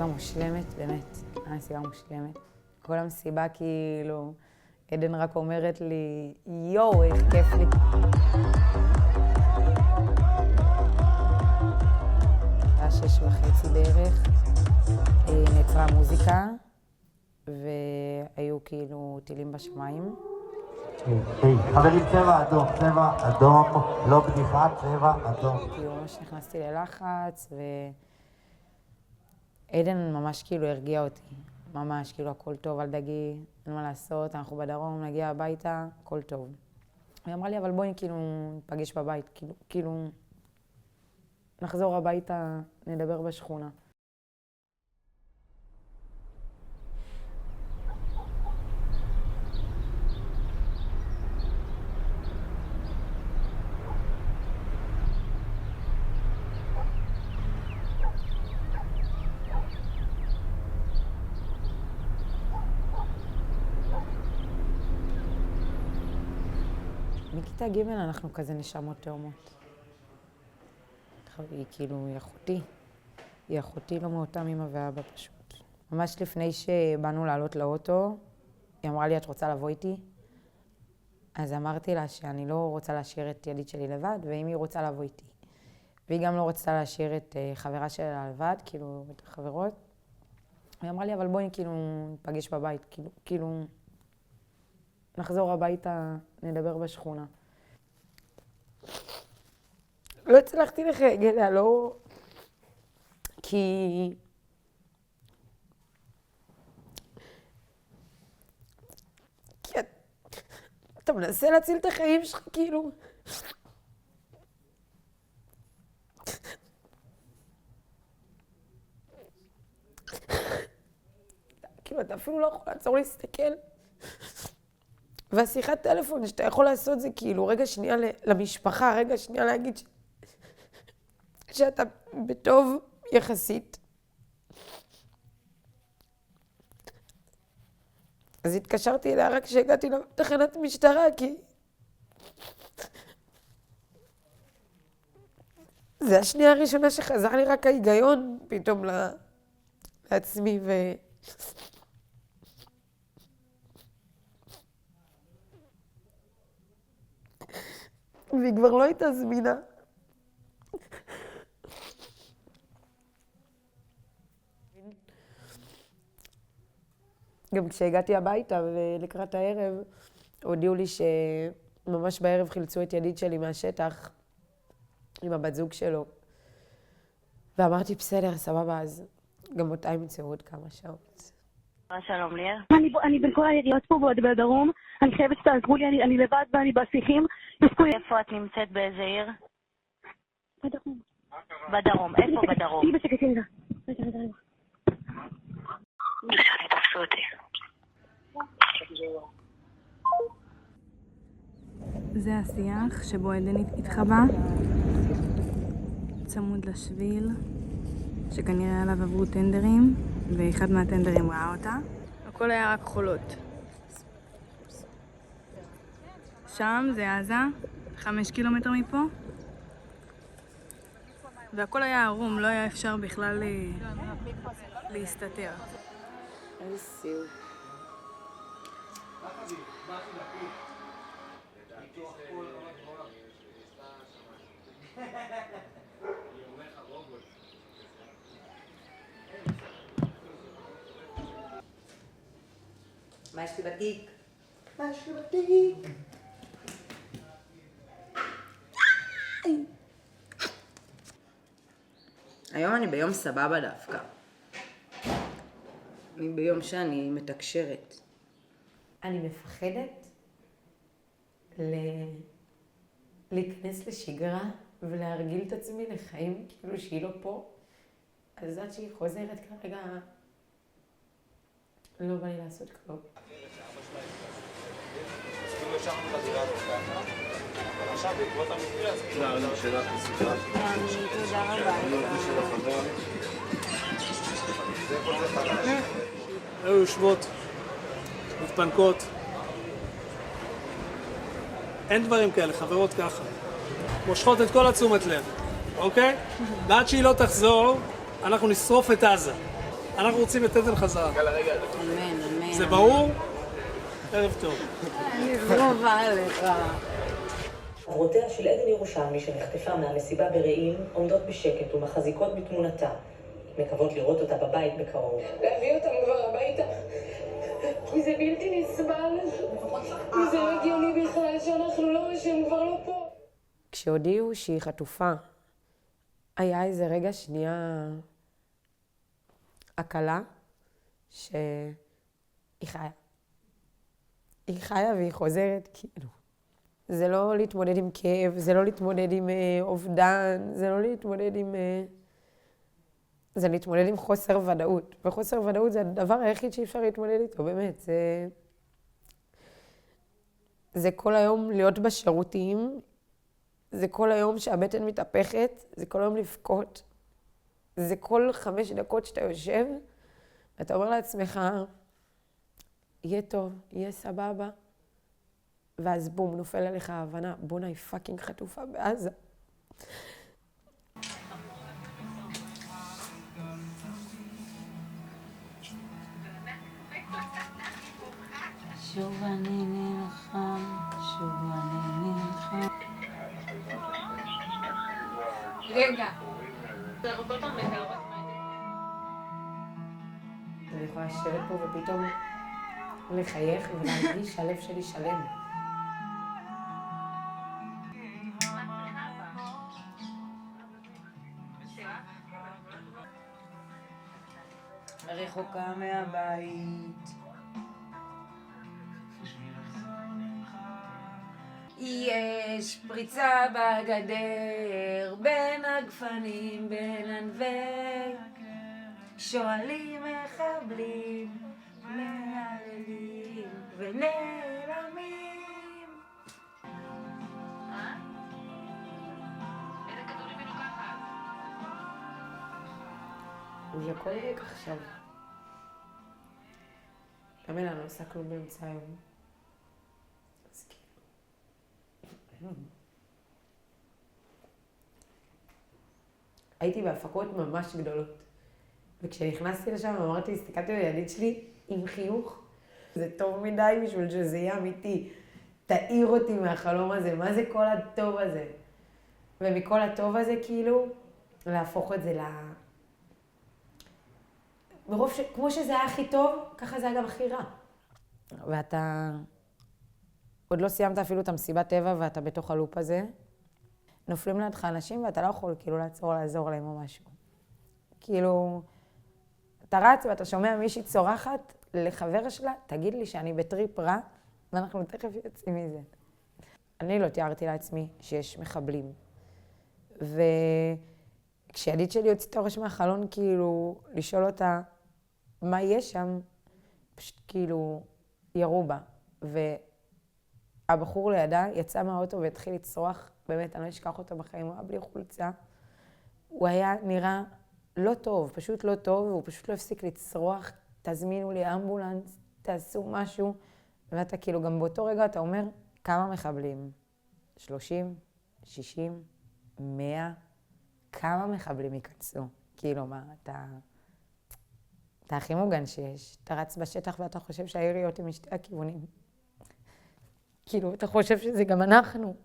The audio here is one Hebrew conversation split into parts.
מושלמת, באמת. מסיבה מושלמת. כל המסיבה כאילו, עדן רק אומרת לי, יואו, איך כיף לי. היה 6:30 בערך, נעצרה המוזיקה, והיו כאילו טילים בשמיים. חברים, צבע אדום, לא בדיחה, צבע אדום. כאילו ממש נכנסתי ללחץ, ועדן ממש כאילו הרגיע אותי. ממש, כאילו הכל טוב, אל דאגי, אין מה לעשות, אנחנו בדרום, נגיע הביתה, הכל טוב. היא אמרה לי, אבל בואי כאילו נפגש בבית, כאילו נחזור הביתה, נדבר בשכונה. מכיתה ג' אנחנו כזה נשמות תאומות. היא כאילו, היא אחותי לא מאותם אמא ואבא פשוט. ממש לפני שבאנו לעלות לאוטו, היא אמרה לי, את רוצה לבוא איתי? אז אמרתי לה שאני לא רוצה להשאיר את ידיד שלי לבד, ואם היא רוצה לבוא איתי. והיא גם לא רצתה להשאיר את חברה שלה לבד, כאילו, את החברות. היא אמרה לי, אבל בואי כאילו נפגש בבית, כאילו נחזור הביתה, נדבר בשכונה. לא הצלחתי לחגל, לא... כי... אתה מנסה להציל את החיים שלך, כאילו... כאילו, אתה אפילו לא יכול לעצור להסתכל. והשיחת טלפון שאתה יכול לעשות זה כאילו רגע שנייה למשפחה, רגע שנייה להגיד שאתה בטוב יחסית. אז התקשרתי אליה רק כשהגעתי לתחנת משטרה, כי... זה השנייה הראשונה שחזר לי רק ההיגיון פתאום לעצמי והיא כבר לא הייתה זמינה. גם כשהגעתי הביתה ולקראת הערב, הודיעו לי שממש בערב חילצו את ידיד שלי מהשטח עם הבת זוג שלו. ואמרתי, בסדר, סבבה, אז גם אותה ימצאו עוד כמה שעות. שלום ליאל. אני בין כל היריות פה בדרום, אני חייבת שתעזרו לי, אני לבד ואני בשיחים. איפה את נמצאת, באיזה עיר? בדרום. בדרום, איפה בדרום? היא בשקט, רגע. רגע. בסדר, תפסו אותי. זה השיח שבו עדן התחבא, צמוד לשביל, שכנראה עליו עברו טנדרים, ואחד מהטנדרים ראה אותה. הכל היה רק חולות. שם זה עזה, 5 קילומטר מפה, והכל היה ערום, לא היה אפשר בכלל להסתתר. איזה סיוט. מה יש לי בתיק? מה יש לי בתיק? היום אני ביום סבבה דווקא. אני ביום שאני מתקשרת. אני מפחדת להיכנס לשגרה ולהרגיל את עצמי לחיים כאילו שהיא לא פה. אז עד שהיא חוזרת כרגע לא בא לי לעשות כלום. עכשיו בעקבות המקרה הזה לא שאלה חסידה. תודה רבה. היו יושבות, מתפנקות. אין דברים כאלה, חברות ככה. מושכות את כל התשומת לב, אוקיי? ועד שהיא לא תחזור, אנחנו נשרוף את עזה. אנחנו רוצים את עדן חזרה. אמן, אמן. זה ברור? ערב טוב. אני זרובה עליך. חברותיה של עדן ירושלמי שנחטפה מהמסיבה ברעים עומדות בשקט ומחזיקות בתמונתה. מקוות לראות אותה בבית בקרוב. להביא אותם כבר הביתה, כי זה בלתי נסבל, וזה לא הגיוני בכלל שאנחנו לא, שהם כבר לא פה. כשהודיעו שהיא חטופה, היה איזה רגע שנייה הקלה שהיא חיה. היא חיה והיא חוזרת, כאילו. זה לא להתמודד עם כאב, זה לא להתמודד עם אובדן, זה לא להתמודד עם... זה להתמודד עם חוסר ודאות. וחוסר ודאות זה הדבר היחיד שאי אפשר להתמודד איתו, באמת. זה כל היום להיות בשירותים, זה כל היום שהבטן מתהפכת, זה כל היום לבכות. זה כל 5 דקות שאתה יושב, ואתה אומר לעצמך, יהיה טוב, יהיה סבבה. ואז בום, נופל עליך ההבנה, בונה, היא פאקינג חטופה בעזה. שוב אני נלחם, שוב אני נלחם. רגע. אני יכולה לשבת פה ופתאום לחייך ולהרגיש שהלב שלי שלם. רחוקה מהבית. יש פריצה בגדר בין הגפנים בין ענבי שואלים מחבלים מנהללים ונעלמים. זה הכל ריק עכשיו. גם אלה, אני לא עושה כלום באמצע היום. אז כאילו... הייתי בהפקות ממש גדולות. וכשנכנסתי לשם אמרתי, הסתכלתי לידיד שלי עם חיוך. זה טוב מדי בשביל שזה יהיה אמיתי. תאיר אותי מהחלום הזה, מה זה כל הטוב הזה? ומכל הטוב הזה כאילו, להפוך את זה מרוב כמו שזה היה הכי טוב, ככה זה היה גם הכי רע. ואתה עוד לא סיימת אפילו את המסיבת טבע ואתה בתוך הלופ הזה. נופלים לידך אנשים ואתה לא יכול כאילו לעזור להם או משהו. כאילו, אתה רץ ואתה שומע מישהי צורחת לחבר שלה, תגיד לי שאני בטריפ רע, ואנחנו תכף יוצאים מזה. אני לא תיארתי לעצמי שיש מחבלים. וכשידיד שלי הוציא את הראש מהחלון, כאילו, לשאול אותה מה יש שם, פשוט כאילו ירו בה. והבחור לידה יצא מהאוטו והתחיל לצרוח, באמת, אני לא אשכח אותו בחיים, הוא היה בלי חולצה. הוא היה נראה לא טוב, פשוט לא טוב, והוא פשוט לא הפסיק לצרוח, תזמינו לי אמבולנס, תעשו משהו. ואתה כאילו גם באותו רגע אתה אומר, כמה מחבלים? 30? 60? 100? כמה מחבלים ייכנסו? כאילו מה, אתה הכי מוגן שיש. אתה רץ בשטח ואתה חושב שהיריות הם משתי הכיוונים. כאילו, אתה חושב שזה גם אנחנו.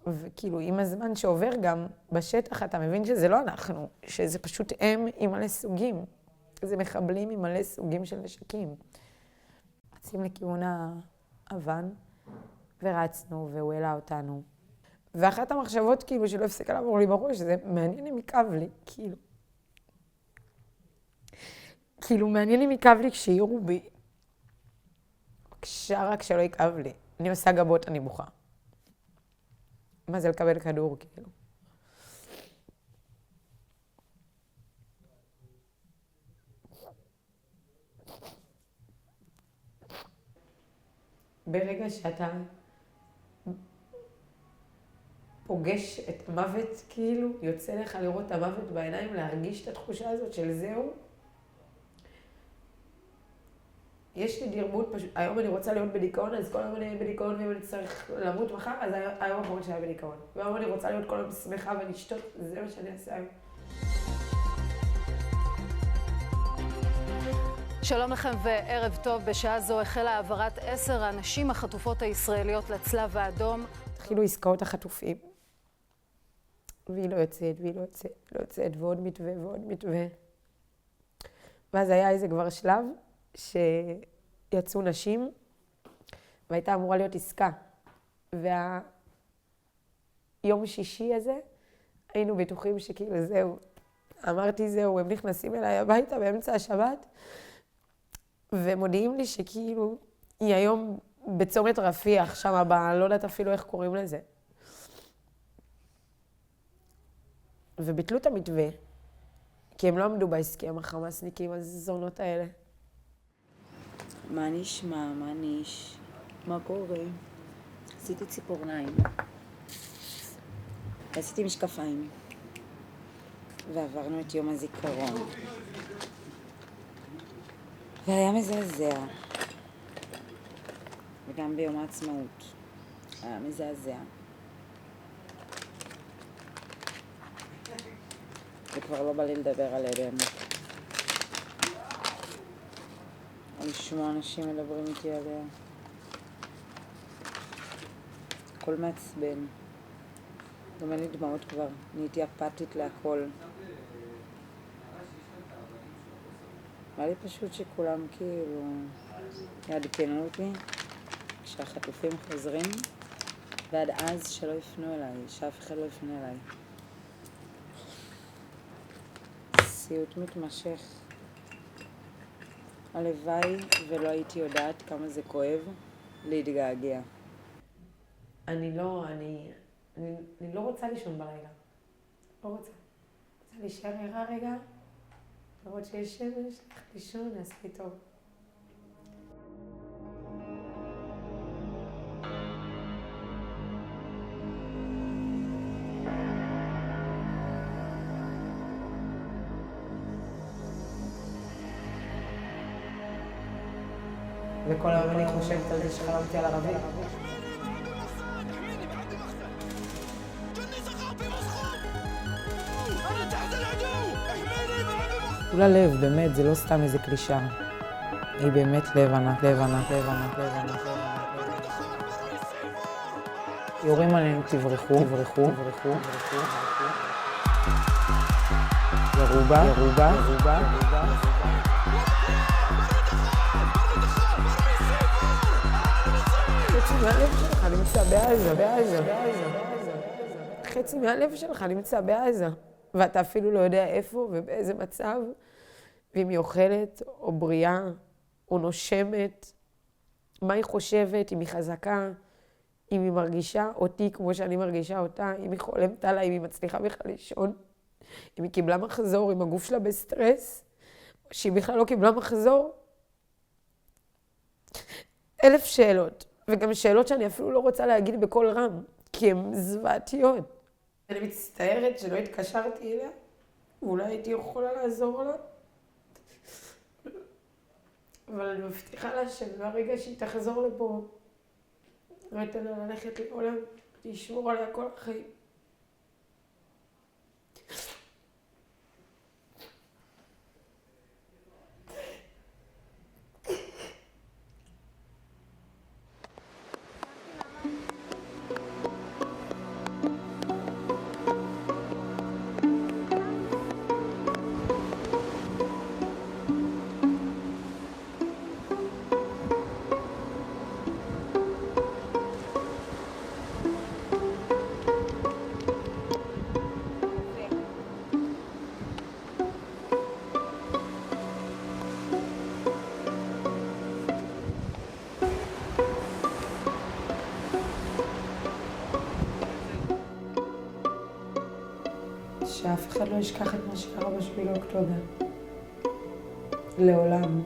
וכאילו, עם הזמן שעובר גם בשטח, אתה מבין שזה לא אנחנו, שזה פשוט הם עם מלא סוגים. זה מחבלים עם מלא סוגים של נשקים. רצים לכיוון האבן, ורצנו, והוא העלה אותנו. ואחת המחשבות כאילו שלא הפסיקה לעבור לי בראש, זה מעניין אם יכאב לי, כאילו. כאילו, מעניין אם יכאב לי כשירו בי. בבקשה רק שלא יכאב לי. אני עושה גבות, אני בוכה. מה זה לקבל כדור, כאילו? ברגע שאתה פוגש את המוות, כאילו, יוצא לך לראות את המוות בעיניים, להרגיש את התחושה הזאת של זהו. יש לי דרבון פשוט, היום אני רוצה להיות בדיכאון, אז כל היום אני בדיכאון, ואם אני צריך למות מחר, אז היום האחרון שהיה בדיכאון. והיום אני רוצה להיות כל היום שמחה ולשתות, זה מה שאני אעשה היום. שלום לכם וערב טוב. בשעה זו החלה העברת 10 הנשים החטופות הישראליות לצלב האדום. התחילו עסקאות החטופים. והיא לא יוצאת, והיא לא יוצאת, ועוד מתווה ועוד מתווה. ואז היה איזה כבר שלב שיצאו נשים, והייתה אמורה להיות עסקה. והיום שישי הזה, היינו בטוחים שכאילו זהו. אמרתי זהו, הם נכנסים אליי הביתה באמצע השבת, ומודיעים לי שכאילו היא היום בצומת רפיח, שם הבאה, לא יודעת אפילו איך קוראים לזה. וביטלו את המתווה, כי הם לא עמדו בהסכם, החמאסניקים, הזונות האלה. מה נשמע? מה קורה? עשיתי ציפורניים. עשיתי משקפיים. ועברנו את יום הזיכרון. והיה מזעזע. וגם ביום העצמאות. היה מזעזע. וכבר לא בא לי לדבר על עלינו. או לשמוע אנשים מדברים איתי עליה. הכל מעצבן. גם אין לי דמעות כבר. נהייתי אפתית להכל. היה לי פשוט שכולם כאילו יעדכנו אותי כשהחטופים חוזרים, ועד אז שלא יפנו אליי, שאף אחד לא יפנה אליי. סיוט מתמשך. הלוואי ולא הייתי יודעת כמה זה כואב להתגעגע. אני לא רוצה לישון בלילה. לא רוצה. רוצה להישאר ערה רגע, לראות שיש שמש, ללכת לישון, נעשה לי טוב. וכל היום אני חושבת על זה שחלמתי על ערבי. כולה לב, באמת, זה לא סתם איזה קלישה. היא באמת לב ענק, לב ענק, לב ענק, לב ענק, לב ענק. יורים עלינו, תברחו. ירובה. חצי מהלב שלך נמצא בעזה. חצי מהלב שלך נמצא בעזה. ואתה אפילו לא יודע איפה ובאיזה מצב, ואם היא אוכלת או בריאה או נושמת, מה היא חושבת, אם היא חזקה, אם היא מרגישה אותי כמו שאני מרגישה אותה, אם היא חולמת עליי, אם היא מצליחה בכלל לישון, אם היא קיבלה מחזור, אם הגוף שלה בסטרס, או שהיא בכלל לא קיבלה מחזור. 1000 שאלות, וגם שאלות שאני אפילו לא רוצה להגיד בקול רם, כי הן זוועתיות. אני מצטערת שלא התקשרתי אליה, ואולי הייתי יכולה לעזור לה. אבל אני מבטיחה לה שברגע שהיא תחזור לפה, לא אתן לה ללכת לעולם, תשמור עליה כל החיים. שאף אחד לא ישכח את מה שקרה ב7 באוקטובר. לעולם.